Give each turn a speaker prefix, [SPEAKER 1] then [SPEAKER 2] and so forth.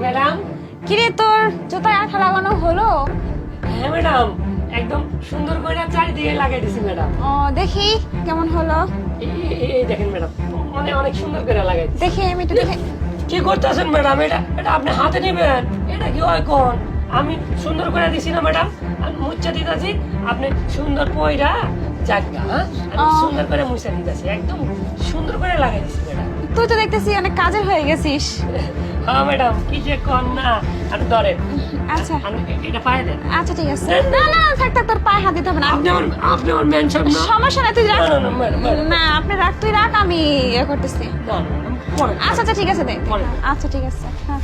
[SPEAKER 1] Madam.
[SPEAKER 2] কিরে তোর জুতায় আঠা লাগানো হলো?
[SPEAKER 1] হ্যাঁ ম্যাডাম, একদম সুন্দর করে চারিদিকে লাগাই দিছি ম্যাডাম।
[SPEAKER 2] ও দেখি কেমন হলো।
[SPEAKER 1] এই দেখেন ম্যাডাম, অনেক অনেক সুন্দর করে লাগাই দিছি।
[SPEAKER 2] দেখি আমি একটু দেখে।
[SPEAKER 1] কি করতেছেন ম্যাডাম? এটা এটা আপনি হাতে নেবেন? এটা কি হয় কোন? আমি সুন্দর করে দিছি না ম্যাডাম? আমি মুচ্ছা দিতেছি, আপনি সুন্দর পয়রা জায়গা, হ্যাঁ আমি সুন্দর করে মুছা দিতেছি, একদম সুন্দর করে লাগাই দিছি ম্যাডাম।
[SPEAKER 2] তুই তো দেখতেছি অনেক কাজের হয়ে গেছিস।
[SPEAKER 1] হ্যাঁ ম্যাডাম, কি যে কর না। আর ধরেন,
[SPEAKER 2] আচ্ছা
[SPEAKER 1] এটা পায়ে দেন।
[SPEAKER 2] আচ্ছা ঠিক আছে। না না থাক থাক, তোর পায়ে হাত দিতে হবে না।
[SPEAKER 1] আপনি আমার মেনশন না।
[SPEAKER 2] সমস্যা নাই, তুই রাখ।
[SPEAKER 1] না, না, ম্যাডাম, ম্যাডাম।
[SPEAKER 2] না আপনি রাখ, তুই রাখ, আমি ইয়ে করতেছি।
[SPEAKER 1] না, না, পরে।
[SPEAKER 2] আচ্ছা আচ্ছা ঠিক আছে, দেখ।
[SPEAKER 1] পরে।
[SPEAKER 2] আচ্ছা ঠিক আছে, হ্যাঁ।